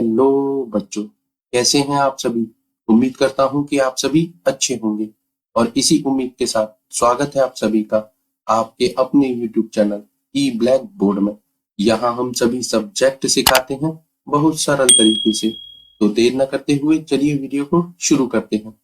Hello बच्चों, कैसे हैं आप सभी। उम्मीद करता हूं कि आप सभी अच्छे होंगे और इसी उम्मीद के साथ स्वागत है आप सभी का आपके अपने यूट्यूब चैनल ई ब्लैक बोर्ड में। यहाँ हम सभी सब्जेक्ट सिखाते हैं बहुत सरल तरीके से। तो देर न करते हुए चलिए वीडियो को शुरू करते हैं।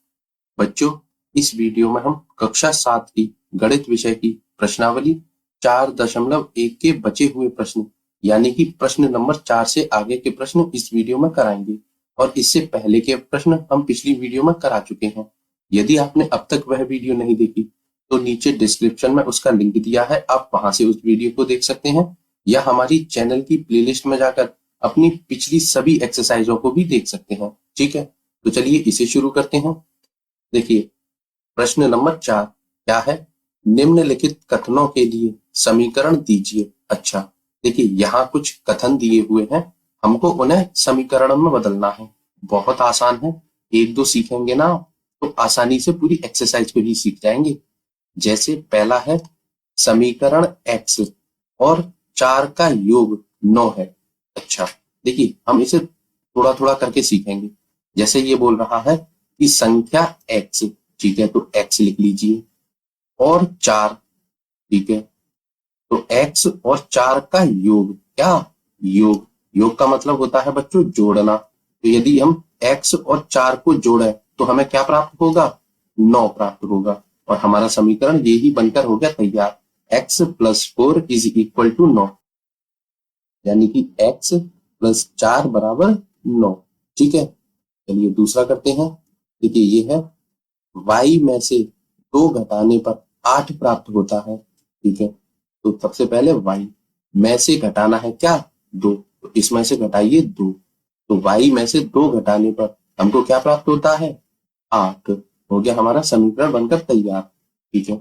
बच्चों, इस वीडियो में हम कक्षा 7 की गणित विषय की प्रश्नावली 4.1 के बचे हुए प्रश्न यानी कि प्रश्न नंबर 4 से आगे के प्रश्न इस वीडियो में कराएंगे और इससे पहले के प्रश्न हम पिछली वीडियो में करा चुके हैं। यदि आपने अब तक वह वीडियो नहीं देखी तो नीचे डिस्क्रिप्शन में उसका लिंक दिया है, आप वहां से उस वीडियो को देख सकते हैं या हमारी चैनल की प्लेलिस्ट में जाकर अपनी पिछली सभी एक्सरसाइजों को भी देख सकते हैं। ठीक है, तो चलिए इसे शुरू करते हैं। देखिए, प्रश्न नंबर 4 क्या है, निम्नलिखित कथनों के लिए समीकरण दीजिए। अच्छा, देखिए यहाँ कुछ कथन दिए हुए हैं, हमको उन्हें समीकरण में बदलना है। बहुत आसान है, एक दो सीखेंगे ना तो आसानी से पूरी एक्सरसाइज को ही सीख जाएंगे। जैसे पहला है समीकरण x और 4 का योग 9 है। अच्छा, देखिए हम इसे थोड़ा थोड़ा करके सीखेंगे। जैसे ये बोल रहा है कि संख्या x, ठीक है, तो x लिख लीजिए और 4, ठीक है, तो x और 4 का योग, क्या योग, योग का मतलब होता है बच्चों जोड़ना। तो यदि हम x और 4 को जोड़े तो हमें क्या प्राप्त होगा, 9 प्राप्त होगा और हमारा समीकरण ये ही बनकर हो गया तैयार। x + 4 = 9, यानी कि x + 4 = 9। ठीक है, चलिए दूसरा करते हैं। देखिए ये है y में से 2 घटाने पर 8 प्राप्त होता है। ठीक है, तो सबसे पहले y में से घटाना है क्या, 2, तो इसमें से घटाइए 2, तो y में से 2 घटाने पर हमको क्या प्राप्त होता है, 8। हो गया हमारा समीकरण बनकर तैयार। ठीक है,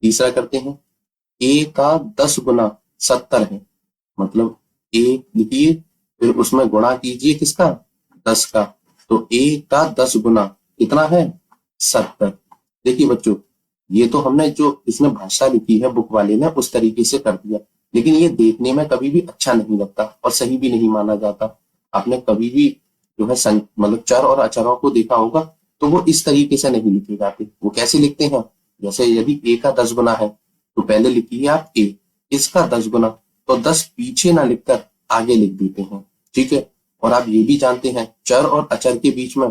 तीसरा करते हैं। a का 10 गुना 70 है, मतलब a लिखिए फिर उसमें गुणा कीजिए किसका, 10 का, तो a का 10 गुना कितना है, 70। देखिए बच्चों, ये तो हमने जो इसमें भाषा लिखी है बुक वाले ने उस तरीके से कर दिया, लेकिन ये देखने में कभी भी अच्छा नहीं लगता और सही भी नहीं माना जाता। आपने कभी भी जो है मतलब चर और अचरों को देखा होगा तो वो इस तरीके से नहीं लिखे जाते। वो कैसे लिखते हैं, जैसे यदि a का 10 गुना है तो पहले लिखिए आप a, इसका 10 गुना, तो 10 पीछे ना लिखकर आगे लिख देते हैं। ठीक है, और आप ये भी जानते हैं चर और अचर के बीच में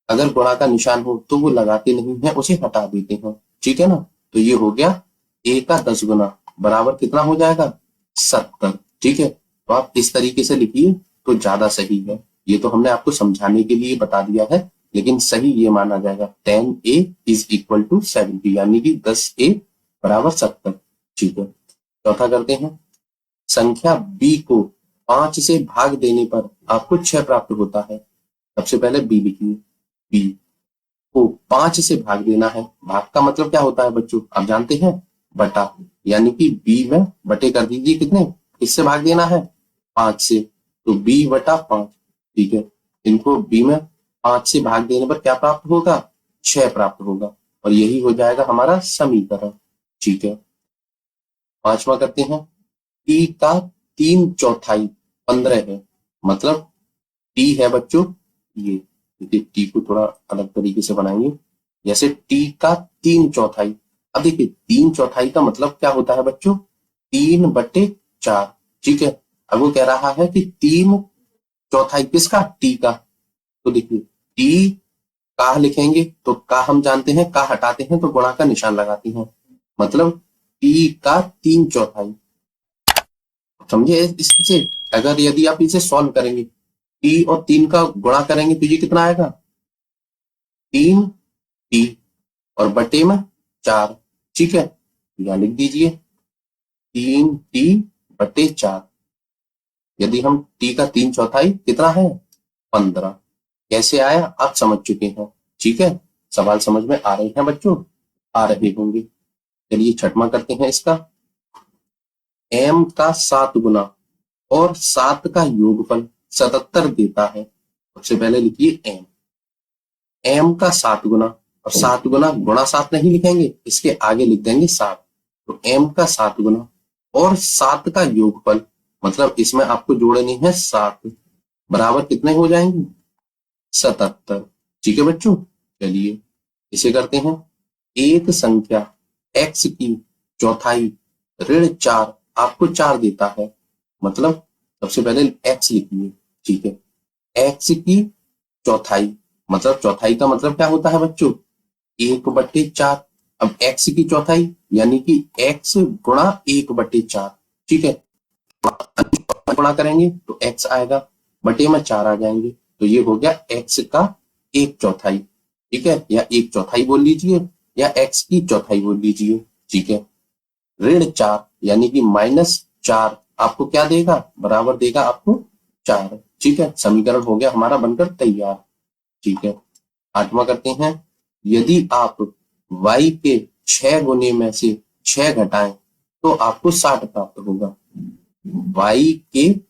अगर गुणा का निशान हो तो वो लगाते नहीं है, उसे हटा देते हैं। ठीक है ना, तो ये हो गया a का 10 गुना बराबर कितना हो जाएगा, 70। ठीक है, तो आप इस तरीके से लिखिए तो ज्यादा सही है। ये तो हमने आपको समझाने के लिए बता दिया है, लेकिन सही ये माना जाएगा 10a = 70, यानी कि 10a = 70। ठीक है, चौथा करते हैं। संख्या b को 5 से भाग देने पर आपको 6 प्राप्त होता है। सबसे पहले b लिखिए, b को 5 से भाग देना है। भाग का मतलब क्या होता है बच्चों, आप जानते हैं, बटा, यानी कि b में बटे कर दीजिए, कितने, इससे भाग देना है 5 से, तो b/5। ठीक है, इनको b में 5 से भाग देने पर क्या प्राप्त होगा, 6 प्राप्त होगा और यही हो जाएगा हमारा समीकरण। ठीक है, पांचवा करते हैं। t का 3/4 15 है, मतलब t है बच्चों ये, देखिए t को थोड़ा अलग तरीके से बनाएंगे। जैसे t का 3/4, अब देखिए 3/4 का मतलब क्या होता है बच्चों, 3/4। ठीक है, अब वो कह रहा है कि 3/4 किसका, t का, तो देखिए t का लिखेंगे तो का हम जानते हैं, का हटाते हैं तो गुणा का निशान लगाते हैं, मतलब t का 3/4। समझे इससे, अगर यदि आप इसे सॉल्व करेंगे, t और 3 का गुणा करेंगे तो ये कितना आएगा, 3t और बटे में 4। ठीक है, यहां लिख दीजिए 3t/4। यदि हम t का 3/4 कितना है, 15। कैसे आया आप समझ चुके हैं। ठीक है, सवाल समझ में आ रहे हैं बच्चों, आ रहे होंगे। चलिए छठवां करते हैं इसका। m का 7 गुना और 7 का योगफल 77 देता है। सबसे पहले लिखिए m का 7 गुना, और 7 गुना गुणा 7 नहीं लिखेंगे, इसके आगे लिख देंगे 7, तो m का 7 गुना और 7 का योगफल, मतलब इसमें आपको जोड़ने हैं 7, बराबर कितने हो जाएंगे? 77। ठीक है बच्चों, चलिए इसे करते हैं। एक संख्या x की चौथाई ऋण 4 आपको 4 देता है। मतलब सबसे पहले x लिखिए। ठीक है, x की चौथाई, मतलब चौथाई का मतलब क्या होता है बच्चों? 1/4। अब x की चौथाई यानी कि x गुणा 1/4। ठीक है, गुणा करेंगे तो x आएगा, बटे में 4 आ जाएंगे, तो ये हो गया x का 1/4। ठीक है, या 1/4 बोल लीजिए या x की चौथाई बोल लीजिए। ठीक है, ऋण 4 यानी कि -4 आपको क्या देगा? बराबर देगा आपको 4। ठीक है, समीकरण हो गया हमारा बनकर तैयार। ठीक है, 8वां करते हैं। यदि आप y के 6 गुने में से 6 घटाएं तो आपको 60 प्राप्त होगा। y के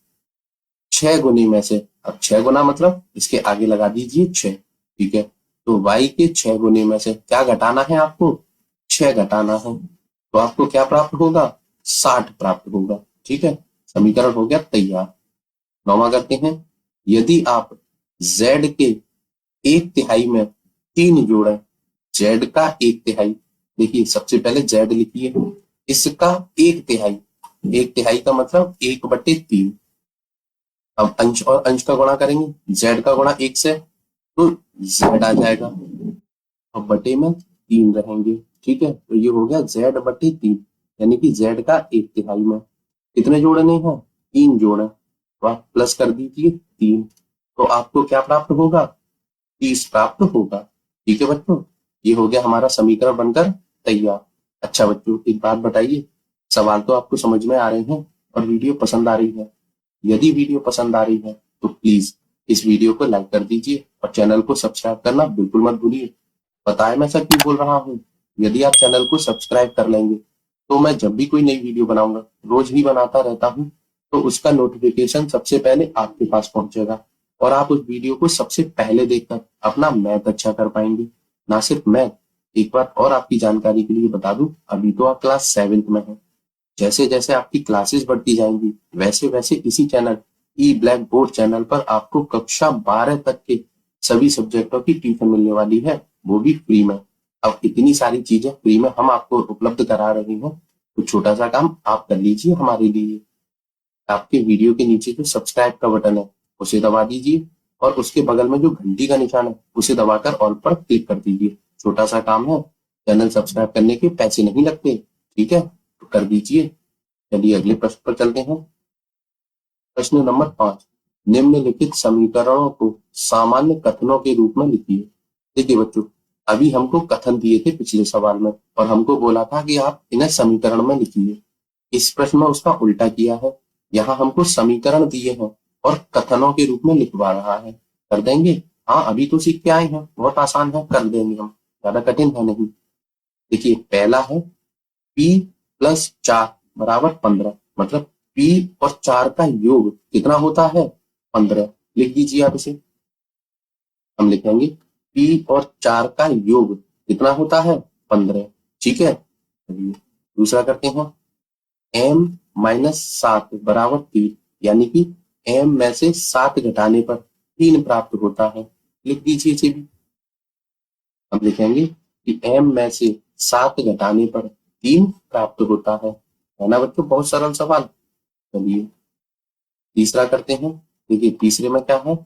6 गुने में से, अब 6 गुना मतलब इसके आगे लगा दीजिए 6। ठीक है, तो y के 6 गुने में से क्या घटाना है आपको? 6 घटाना है, तो आपको क्या प्राप्त होगा? 60 प्राप्त होगा। ठीक है, समीकरण हो गया तैयार। 9वां करते हैं। यदि आप z के 1/3 में 3 जोड़ें, z का 1/3, देखिए सबसे पहले z लिखिए, इसका 1/3, 1/3 का मतलब 1/3। अब अंश और अंश का गुणा करेंगे, z का गुणा 1 से तो z आ जाएगा, अब बटे में 3 रहेंगे। ठीक है, तो ये हो गया z/3, यानी कि z का 1/3 में कितने जोड़ने हैं? 3 जोड़े, तो आप प्लस कर दीजिए 3, तो आपको क्या प्राप्त होगा? 30 प्राप्त होगा। ठीक है बच्चों, ये हो गया हमारा समीकरण बनकर तैयार। अच्छा बच्चों, एक बात बताइए, सवाल तो आपको समझ में आ रहे हैं और वीडियो पसंद आ रही है? यदि वीडियो पसंद आ रही है तो प्लीज इस वीडियो को लाइक कर दीजिए और चैनल को सब्सक्राइब करना बिल्कुल मत भूलिए। बताएं मैं सब क्यों बोल रहा हूँ? यदि आप चैनल को सब्सक्राइब कर लेंगे तो मैं जब भी कोई नई वीडियो बनाऊंगा, रोज ही बनाता रहता हूँ, तो उसका नोटिफिकेशन सबसे पहले आपके पास पहुंचेगा और आप उस वीडियो को सबसे पहले देखकर अपना मैथ अच्छा कर पाएंगे। ना सिर्फ मैथ, एक बार और आपकी जानकारी के लिए बता दूं, अभी तो आप क्लास 7th में हैं। जैसे जैसे आपकी क्लासेस बढ़ती जाएंगी वैसे वैसे इसी चैनल ई ब्लैक बोर्ड चैनल पर आपको कक्षा 12 तक के सभी सब्जेक्टों की ट्यूशन मिलने वाली है, वो भी फ्री में। अब इतनी सारी चीजें फ्री में हम आपको उपलब्ध करा रहे हैं, तो छोटा सा काम आप कर लीजिए हमारे लिए। आपके वीडियो के नीचे जो सब्सक्राइब का बटन है उसे दबा दीजिए और उसके बगल में जो घंटी का निशान है उसे दबाकर ऑल पर क्लिक कर दीजिए। छोटा सा काम है, चैनल सब्सक्राइब करने के पैसे नहीं लगते। ठीक है, तो कर दीजिए। चलिए अगले प्रश्न पर चलते हैं। प्रश्न नंबर 5, निम्नलिखित समीकरणों को सामान्य कथनों के रूप में लिखिए। देखिए बच्चों, अभी हमको कथन दिए थे पिछले सवाल में और हमको बोला था कि आप इन्हें समीकरण में लिखिए। इस प्रश्न में उसका उल्टा किया है, यहाँ हमको समीकरण दिए हैं और कथनों के रूप में लिखवा रहा है। कर देंगे? हाँ, अभी तो सीख के आए हैं, बहुत आसान है, कर देंगे हम, ज्यादा कठिन है नहीं। देखिए पहला है p+4 बराबर 15, मतलब p और 4 का योग कितना होता है? 15। लिख दीजिए आप इसे। हम लिखेंगे p और 4 का योग कितना होता है? 15। ठीक है, चलिए दूसरा करते हैं। m-7 बराबर 3, यानी कि m में से 7 घटाने पर 3 प्राप्त होता है। लिख दीजिए इसे भी। हम लिखेंगे कि m में से 7 घटाने पर 3 प्राप्त होता है ना बच्चों? बहुत सरल सवाल। चलिए तीसरा करते हैं। देखिए तीसरे में क्या है?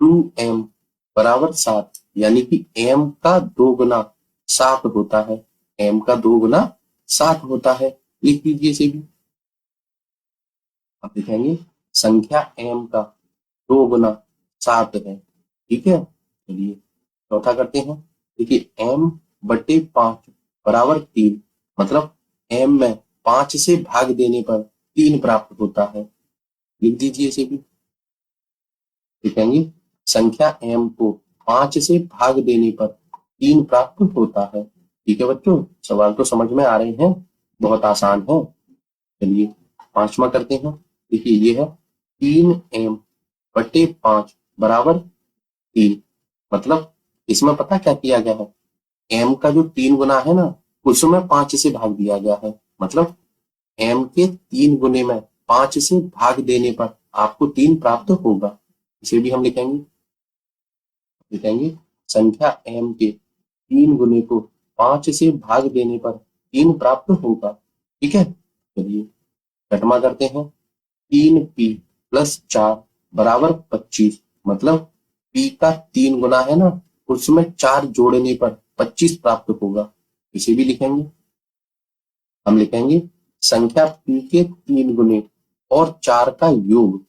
2m बराबर 7, यानी कि m का 2 गुना 7 होता है। m का 2 गुना 7 होता है। लिख दीजिए इसे भी। आप लिखेंगे संख्या m का 2 गुना 7 है। ठीक है, चलिए चौथा करते हैं। देखिए m/5 बराबर 3, मतलब m में 5 से भाग देने पर 3 प्राप्त होता है। लिख दीजिए इसे भी। लिखेंगे संख्या m को 5 से भाग देने पर 3 प्राप्त होता है। ठीक है बच्चों, सवाल तो समझ में आ रहे हैं, बहुत आसान है। चलिए 5वां करते हैं। देखिए ये है 3m/5 बराबर 3, मतलब इसमें पता क्या किया गया है? m का जो 3 गुना है ना, उसमें 5 से भाग दिया गया है, मतलब m के 3 गुने में 5 से भाग देने पर आपको 3 प्राप्त होगा। इसे भी हम लिखेंगे संख्या m के 3 गुने को 5 से भाग देने पर 3 प्राप्त होगा। ठीक है, चलिए घटमा करते हैं। 3p प्लस 4 बराबर 25, मतलब p का 3 गुना है ना, उसमें 4 जोड़ने पर 25 प्राप्त होगा। इसे भी हम लिखेंगे संख्या p के 3 गुने और 4 का योग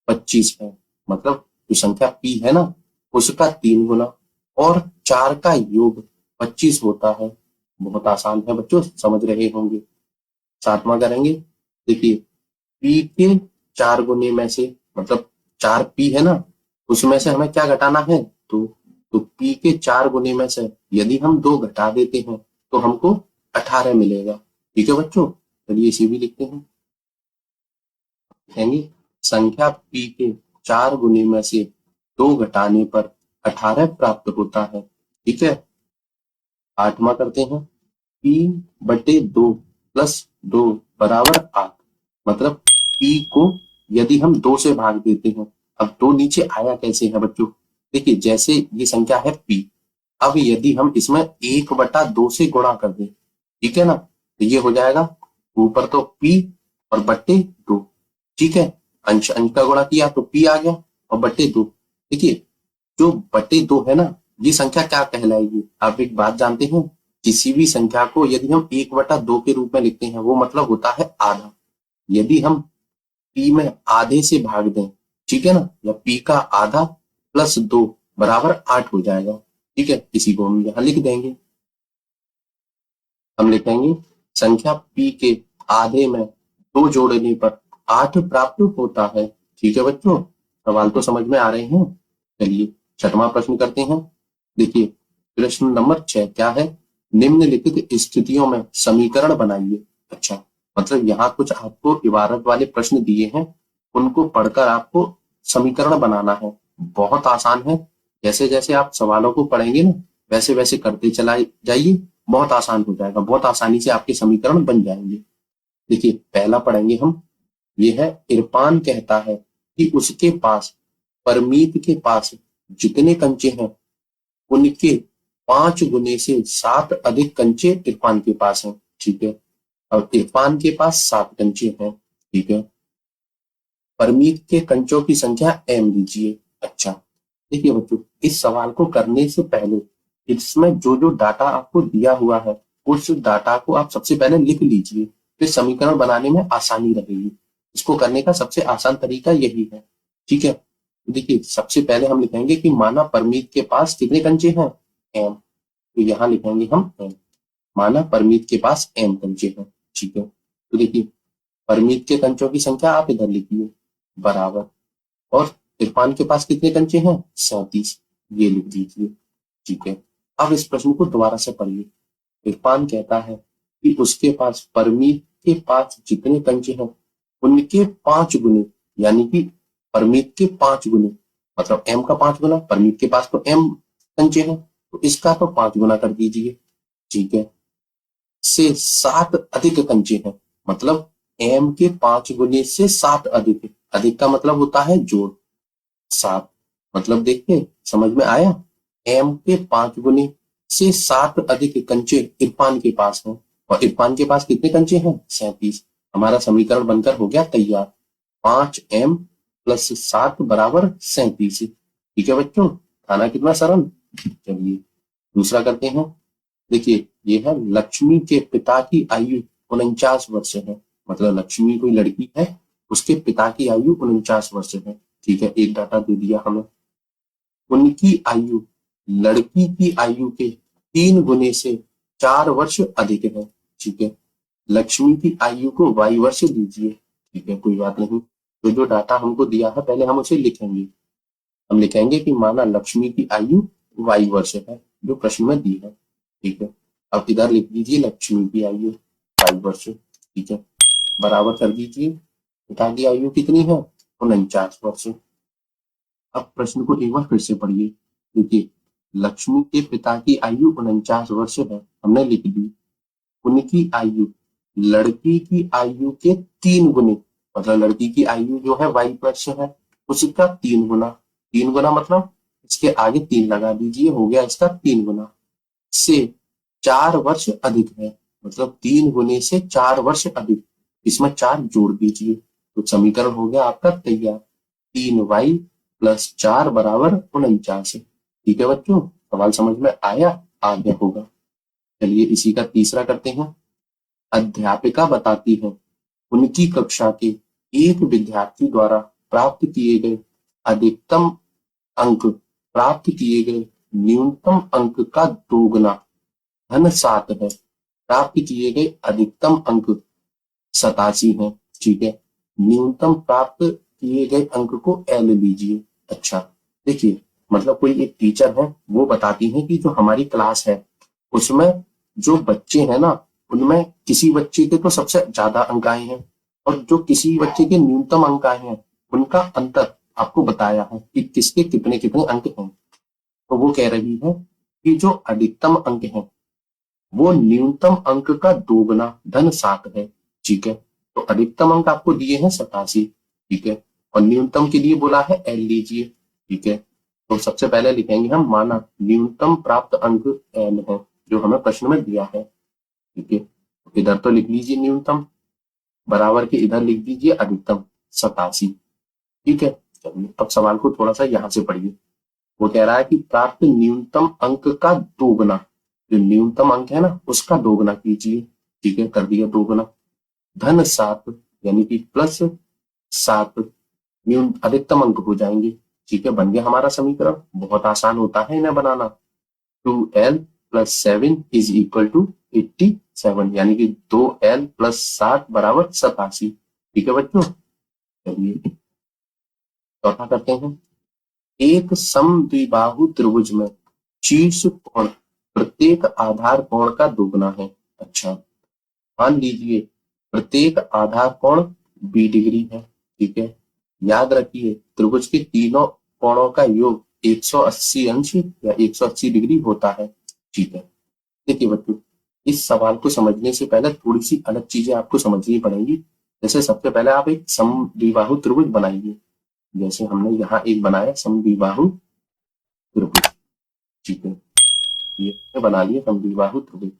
25 है, मतलब जो संख्या p है ना उसका 3 गुना और 4 का योग 25 होता है। बहुत आसान है बच्चों, समझ रहे होंगे। सातवां करेंगे। देखिए p के 4 गुने में से, मतलब 4p है ना, उसमें से हमें क्या घटाना है, तो p के 4 गुने में से यदि हम 2 घटा देते हैं तो हमको 18 मिलेगा। ठीक है बच्चों, चलिए इसे भी लिखते हैं। यानी संख्या p के 4 गुने में से 2 घटाने पर 18 प्राप्त होता है। ठीक है, आठवां करते हैं। p बटे 2 प्लस 2 बराबर 8, मतलब p को यदि हम 2 से भाग देते हैं, अब 2 नीचे आया कैसे है बच्चों, देखिए जैसे ये संख्या है p, अब यदि हम इसमें 1/2 से गुणा कर दें, ठीक है ना, तो ये हो जाएगा ऊपर तो p और बट्टे 2। ठीक है, अंश अंश का गुणा किया तो p आ गया और बट्टे 2। देखिए जो बटे 2 है ना, ये संख्या क्या कहलाएगी, आप एक बात जानते हैं, किसी भी संख्या को यदि हम 1/2 के रूप में लिखते हैं वो मतलब होता है आधा। यदि हम p में आधे से भाग दें, ठीक है ना, या p का आधा प्लस 2 बराबर 8 हो जाएगा। ठीक है, इसी को हम यहाँ लिख देंगे। हम लिखेंगे संख्या p के आधे में 2 जोड़ने पर 8 प्राप्त होता है। ठीक है बच्चों, सवाल तो समझ में आ रहे हैं। चलिए छठवां प्रश्न करते हैं। देखिए प्रश्न नंबर 6 क्या है, निम्नलिखित स्थितियों में समीकरण बनाइए। अच्छा, मतलब यहाँ कुछ आपको इबारत वाले प्रश्न दिए हैं, उनको पढ़कर आपको समीकरण बनाना है। बहुत आसान है, जैसे जैसे आप सवालों को पढ़ेंगे ना वैसे वैसे करते चला जाइए, बहुत आसान हो जाएगा, बहुत आसानी से आपके समीकरण बन जाएंगे। देखिए पहला पढ़ेंगे हम, ये है इरफान कहता है कि उसके पास परमीत के पास जितने कंचे हैं उनके 5 गुने से 7 अधिक कंचे इरफान के पास हैं। ठीक है, और इरफान के पास 7 कंचे हैं। ठीक है, परमीत के कंचों की संख्या m लीजिए। अच्छा, देखिए बच्चों इस सवाल को करने से पहले इसमें जो जो डाटा आपको दिया हुआ है उस डाटा को आप सबसे पहले लिख लीजिए, फिर समीकरण बनाने में आसानी रहेगी। इसको करने का सबसे आसान तरीका यही है। ठीक है, तो देखिए सबसे पहले हम लिखेंगे कि माना परमीत के पास कितने कंचे हैं, m, तो यहाँ लिखेंगे हम m, माना परमीत के पास m कंचे हैं। ठीक है, तो देखिए परमीत के कंचों की संख्या आप इधर लिखिए बराबर, और इरफान के पास कितने कंचे हैं, 37, ये लिख दीजिए। ठीक है, अब इस प्रश्न को दोबारा से पढ़िए। इरफान कहता है कि उसके पास परमीत के पास जितने कंचे हैं उनके 5 गुने, यानी कि परमीत के 5 गुने, मतलब m का 5 गुना, परमीत के पास तो m कंचे हैं तो इसका तो 5 गुना कर दीजिए। ठीक है, से 7 अधिक कंचे हैं, मतलब m के 5 गुने से 7 अधिक, अधिक का मतलब होता है जोड़, 7, मतलब देखते समझ में आया, m के 5 गुने से 7 अधिक कंचे इरफान के पास हैं, और इरफान के पास कितने कंचे हैं, 37। हमारा समीकरण बनकर हो गया तैयार, 5m प्लस 7 बराबर 37। ठीक है बच्चों, खाना कितना सरल। चलिए दूसरा करते हैं। देखिए ये है लक्ष्मी के पिता की आयु 49 वर्ष है, मतलब लक्ष्मी कोई लड़की है, उसके पिता की आयु 49 वर्ष है। ठीक है, एक डाटा दे दिया हमें, उनकी आयु लड़की की आयु के 3 गुने से 4 वर्ष अधिक है। ठीक है, लक्ष्मी की आयु को y वर्ष दीजिए। ठीक है, कोई बात नहीं, तो जो डाटा हमको दिया है पहले हम उसे लिखेंगे। हम लिखेंगे कि माना लक्ष्मी की आयु y वर्ष है, जो प्रश्न में दी है। ठीक है, अब इधर लिख दीजिए लक्ष्मी की आयु y वर्ष। ठीक है, बराबर कर दीजिए, पिता की आयु कितनी है, 49 वर्ष। अब प्रश्न को एक बार फिर से पढ़िए। देखिए लक्ष्मी के पिता की आयु 49 वर्ष है, हमने लिख दी। उनकी आयु लड़की की आयु के 3 गुने, मतलब लड़की की आयु जो है y वर्ष है उसका 3 गुना, 3 गुना मतलब इसके आगे 3 लगा दीजिए, हो गया इसका 3 गुना। से 4 वर्ष अधिक है, मतलब 3 गुने से 4 वर्ष अधिक, इसमें 4 जोड़ दीजिए तो समीकरण हो गया आपका तैयार। 3y प्लस 4 बराबर 49। ठीक है बच्चों, सवाल समझ में आया? आ गया होगा। चलिए इसी का तीसरा करते हैं। अध्यापिका बताती है उनकी कक्षा के एक विद्यार्थी द्वारा प्राप्त किए गए अधिकतम अंक प्राप्त किए गए न्यूनतम अंक का दोगुना धन 7 है। प्राप्त किए गए अधिकतम अंक 87 है। ठीक है, न्यूनतम प्राप्त किए गए अंक को एल लीजिए। अच्छा देखिए, मतलब कोई एक टीचर है, वो बताती है कि जो हमारी क्लास है उसमें जो बच्चे हैं ना, उनमें किसी बच्चे के तो सबसे ज्यादा अंक आए हैं और जो किसी बच्चे के न्यूनतम अंक आए हैं उनका अंतर आपको बताया है कि किसके कितने कितने अंक हैं। तो वो कह रही है कि जो अधिकतम अंक है वो न्यूनतम अंक का दोगुना धन 7 है। ठीक है, तो अधिकतम अंक आपको दिए हैं 87। ठीक है, और न्यूनतम के लिए बोला है एल लीजिए। ठीक है, तो सबसे पहले लिखेंगे हम माना न्यूनतम प्राप्त अंक एल है जो हमें प्रश्न में दिया है। ठीक है, तो इधर तो लिख लीजिए न्यूनतम, बराबर के इधर लिख दीजिए अधिकतम 87। ठीक है, चलिए अब सवाल को थोड़ा सा यहाँ से पढ़िए। वो कह रहा है कि प्राप्त न्यूनतम अंक का दोगुना, जो न्यूनतम अंक है ना उसका दोगुना कीजिए। ठीक है, कर दिया दोगुना, धन 7 यानी कि प्लस 7 न्यून अधिकतम अंक हो जाएंगे। ठीक है, बन गया हमारा समीकरण। बहुत आसान होता है इन्हें बनाना। 2l plus 7 is equal to 87, यानी कि 2l प्लस 7 बराबर 87। ठीक है बच्चों, चलिए चौथा करते हैं। एक समद्विबाहु त्रिभुज में शीर्ष कोण प्रत्येक आधार कोण का दोगुना है। अच्छा, मान लीजिए प्रत्येक आधार कोण 20 डिग्री है। ठीक है, याद रखिए त्रिभुज के तीनों कोणों का योग 180 अंश या 180 डिग्री होता है। ठीक है, देखिए बच्चों, इस सवाल को समझने से पहले थोड़ी सी अलग चीजें आपको समझनी पड़ेंगी। जैसे सबसे पहले आप एक समद्विबाहु त्रिभुज बनाइए, जैसे हमने यहाँ एक बनाया समद्विबाहु त्रिभुज। ठीक है, ये बना लिए समद्विबाहु त्रिभुज।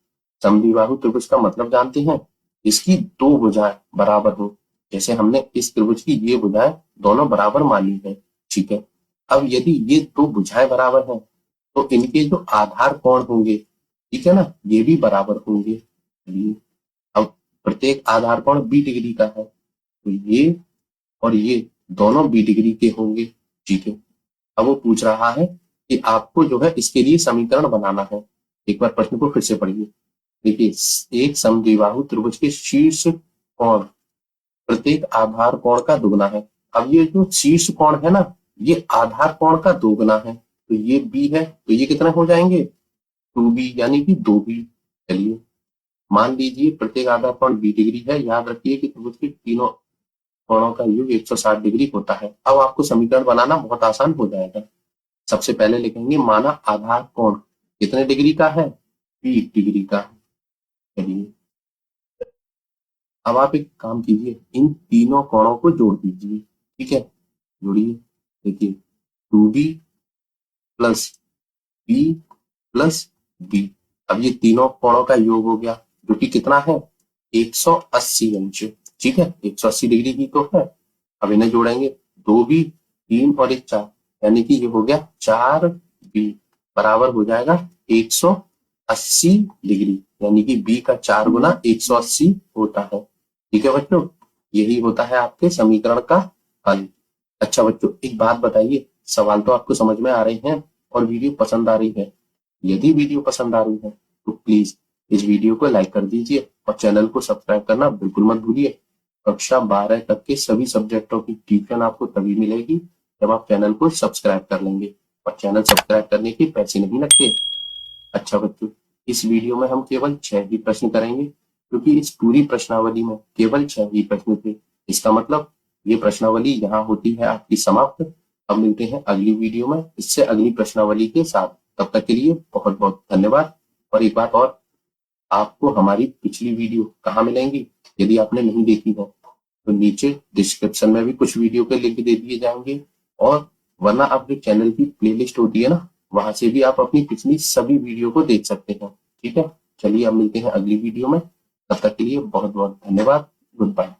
समद्विबाहु त्रिभुज का मतलब जानते हैं, इसकी दो भुजाएं बराबर हो। जैसे हमने इस त्रिभुज की ये भुजाएं दोनों बराबर मानी है। ठीक है, अब यदि ये दो भुजाएं बराबर हैं तो इनके जो आधार कोण होंगे, ठीक है ना, ये भी बराबर होंगे। चलिए, अब प्रत्येक आधार कोण 20 डिग्री का है तो ये और ये दोनों 20 डिग्री के होंगे। ठीक है, अब वो पूछ रहा है कि आपको जो है इसके लिए समीकरण बनाना है। एक बार प्रश्न को फिर से पढ़िए। देखिए, एक समद्विबाहु त्रिभुज के शीर्ष कोण प्रत्येक आधार कोण का दुगना है। अब ये जो शीर्ष कोण है ना, ये आधार कोण का दोगुना है, तो ये बी है, तो ये कितने हो जाएंगे 2b, यानी कि 2b। चलिए, मान लीजिए प्रत्येक आधार कोण 20 डिग्री है। याद रखिए कि त्रिभुज के तीनों कोणों का योग 160 डिग्री होता है। अब आपको समीकरण बनाना बहुत आसान हो जाएगा। सबसे पहले लिखेंगे माना आधार कोण कितने डिग्री का है, 20 डिग्री का। चलिए, अब आप एक काम कीजिए, इन तीनों कोणों को जोड़ दीजिए। ठीक है, जोड़िए। देखिए, 2b plus B plus B, अब ये तीनों कोणों का योग हो गया जो कि कितना है 180 अंश। ठीक है, 180 डिग्री की तो है। अब इन्हें जोड़ेंगे, 2b 3 और 1 4, यानी कि ये हो गया 4b बराबर हो जाएगा 180 डिग्री, यानी कि b का 4 गुना 180 होता है। ठीक है बच्चों, यही होता है आपके समीकरण का हल। अच्छा बच्चों, एक बात बताइए, सवाल तो आपको समझ में आ रहे हैं और वीडियो पसंद आ रही है। यदि वीडियो पसंद आ रही है तो प्लीज इस वीडियो को लाइक कर दीजिए और चैनल को सब्सक्राइब करना बिल्कुल मत भूलिए। कक्षा 12 तक के सभी सब्जेक्टों की ट्यूशन आपको तभी मिलेगी जब आप चैनल को सब्सक्राइब कर लेंगे, और चैनल सब्सक्राइब करने के पैसे नहीं लगते। अच्छा बच्चों, इस वीडियो में हम केवल 6 ही प्रश्न करेंगे, क्योंकि इस पूरी प्रश्नावली में केवल 6 ही प्रश्न थे। इसका मतलब ये प्रश्नावली यहाँ होती है आपकी समाप्त। अब मिलते हैं अगली वीडियो में इससे अगली प्रश्नावली के साथ। तब तक के लिए बहुत बहुत धन्यवाद। और एक बात और, आपको हमारी पिछली वीडियो कहाँ मिलेंगी यदि आपने नहीं देखी है तो नीचे डिस्क्रिप्शन में भी कुछ वीडियो के लिंक दे दिए जाएंगे, और वरना आप जो चैनल की प्लेलिस्ट होती है ना, वहां से भी आप अपनी पिछली सभी वीडियो को देख सकते हैं। ठीक है, चलिए अब मिलते हैं अगली वीडियो में। तब तक के लिए बहुत बहुत धन्यवाद। Good bye.